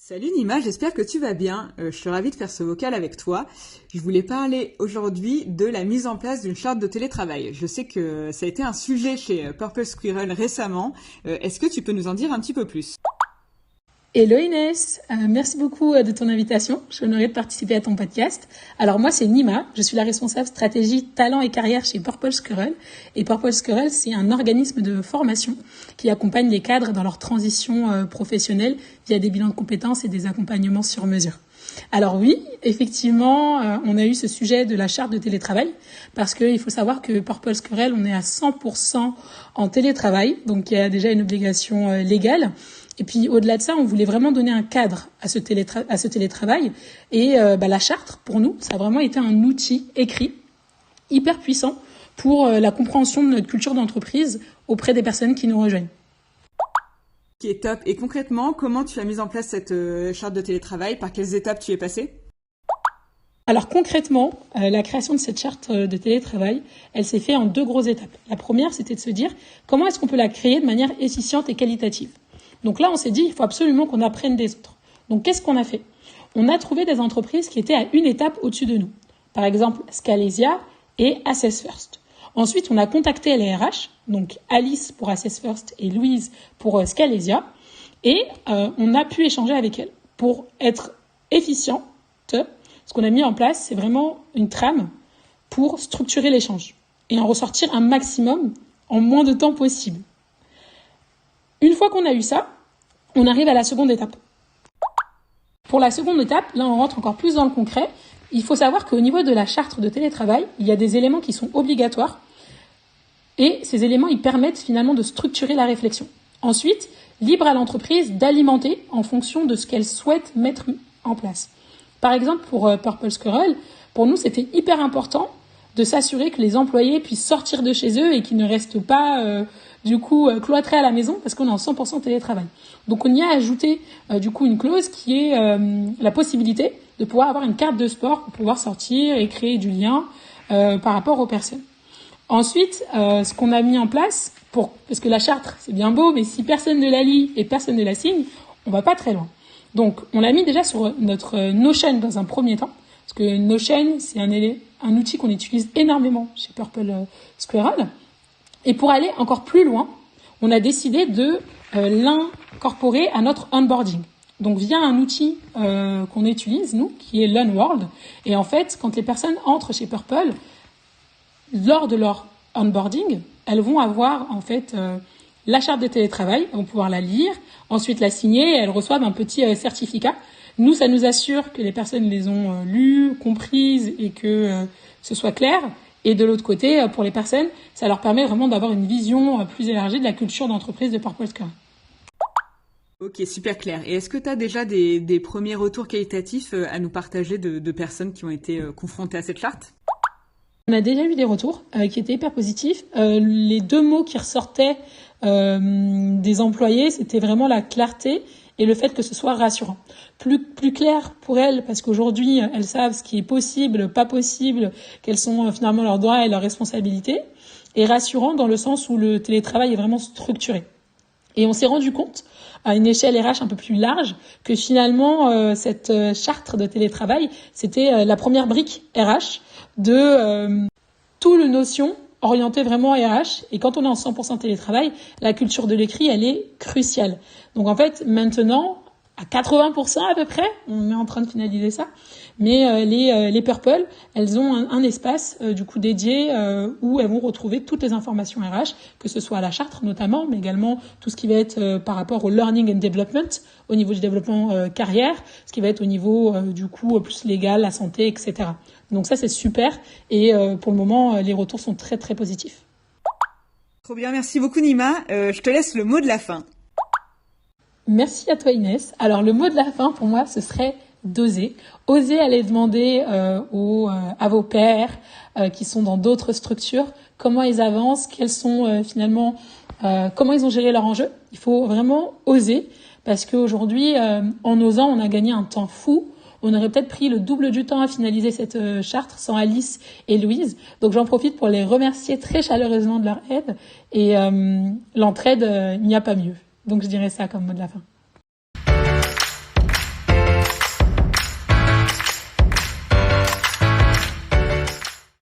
Salut Nima, j'espère que tu vas bien. Je suis ravie de faire ce vocal avec toi. Je voulais parler aujourd'hui de la mise en place d'une charte de télétravail. Je sais que ça a été un sujet chez Purple Squirrel récemment. Est-ce que tu peux nous en dire un petit peu plus? Hello Inès, merci beaucoup de ton invitation. Je suis honorée de participer à ton podcast. Alors moi c'est Nima, je suis la responsable stratégie talent et carrière chez Purple Squirrel. Et Purple Squirrel, c'est un organisme de formation qui accompagne les cadres dans leur transition professionnelle via des bilans de compétences et des accompagnements sur mesure. Alors oui, effectivement, on a eu ce sujet de la charte de télétravail parce qu'il faut savoir que Purple Squirrel, on est à 100% en télétravail, donc il y a déjà une obligation légale. Et puis au-delà de ça, on voulait vraiment donner un cadre à ce télétravail. Et la charte, pour nous, ça a vraiment été un outil écrit hyper puissant pour la compréhension de notre culture d'entreprise auprès des personnes qui nous rejoignent. Qui est top. Et concrètement, comment tu as mis en place cette charte de télétravail? Par quelles étapes tu es passé? Alors concrètement, la création de cette charte de télétravail, elle s'est faite en 2 grosses étapes. La première, c'était de se dire comment est-ce qu'on peut la créer de manière efficiente et qualitative. Donc là, on s'est dit, il faut absolument qu'on apprenne des autres. Donc qu'est-ce qu'on a fait? On a trouvé des entreprises qui étaient à une étape au-dessus de nous. Par exemple, Scalesia et Assess First. Ensuite, on a contacté les RH, donc Alice pour Assess First et Louise pour Scalesia. Et on a pu échanger avec elles pour être efficiente. Ce qu'on a mis en place, c'est vraiment une trame pour structurer l'échange et en ressortir un maximum en moins de temps possible. Une fois qu'on a eu ça, on arrive à la seconde étape. Pour la seconde étape, là on rentre encore plus dans le concret. Il faut savoir qu'au niveau de la charte de télétravail, il y a des éléments qui sont obligatoires et ces éléments ils permettent finalement de structurer la réflexion. Ensuite, libre à l'entreprise d'alimenter en fonction de ce qu'elle souhaite mettre en place. Par exemple, pour Purple Squirrel, pour nous c'était hyper important de s'assurer que les employés puissent sortir de chez eux et qu'ils ne restent pas cloîtrés à la maison parce qu'on est en 100% télétravail. Donc on y a ajouté une clause qui est la possibilité de pouvoir avoir une carte de sport pour pouvoir sortir et créer du lien par rapport aux personnes. Ensuite, ce qu'on a mis en place, parce que la charte c'est bien beau, mais si personne ne la lit et personne ne la signe, on va pas très loin. Donc on l'a mis déjà sur notre Notion dans un premier temps, parce que Notion c'est un outil qu'on utilise énormément chez Purple Squirrel. Et pour aller encore plus loin, on a décidé de l'incorporer à notre onboarding. Donc via un outil qu'on utilise, nous, qui est LearnWorld. Et en fait, quand les personnes entrent chez Purple, lors de leur onboarding, elles vont avoir en fait la charte de télétravail, elles vont pouvoir la lire, ensuite la signer et elles reçoivent un petit certificat. Nous, ça nous assure que les personnes les ont lues, comprises et que ce soit clair. Et de l'autre côté, pour les personnes, ça leur permet vraiment d'avoir une vision plus élargie de la culture d'entreprise de Purple Squirrel. Ok, super clair. Et est-ce que tu as déjà des premiers retours qualitatifs à nous partager de personnes qui ont été confrontées à cette charte? On a déjà eu des retours qui étaient hyper positifs. Les 2 mots qui ressortaient des employés, c'était vraiment la clarté et le fait que ce soit rassurant. Plus clair pour elles, parce qu'aujourd'hui, elles savent ce qui est possible, pas possible, quels sont finalement leurs droits et leurs responsabilités, et rassurant dans le sens où le télétravail est vraiment structuré. Et on s'est rendu compte, à une échelle RH un peu plus large, que finalement, cette charte de télétravail, c'était la première brique RH de tout le notion orienté vraiment RH. Et quand on est en 100% télétravail, la culture de l'écrit, elle est cruciale. Donc en fait, maintenant, à 80% à peu près, on est en train de finaliser ça, mais les Purple, elles ont un espace dédié où elles vont retrouver toutes les informations RH, que ce soit à la charte notamment, mais également tout ce qui va être par rapport au learning and development, au niveau du développement carrière, ce qui va être au niveau plus légal, la santé, etc. Donc ça c'est super et pour le moment les retours sont très très positifs. Trop bien, merci beaucoup Nima. Je te laisse le mot de la fin. Merci à toi Inès. Alors le mot de la fin pour moi ce serait d'oser. Oser aller demander à vos pairs qui sont dans d'autres structures comment ils avancent, quels sont comment ils ont géré leur enjeu. Il faut vraiment oser parce qu'aujourd'hui en osant on a gagné un temps fou. On aurait peut-être pris le double du temps à finaliser cette charte sans Alice et Louise. Donc j'en profite pour les remercier très chaleureusement de leur aide. Et l'entraide, il n'y a pas mieux. Donc je dirais ça comme mot de la fin.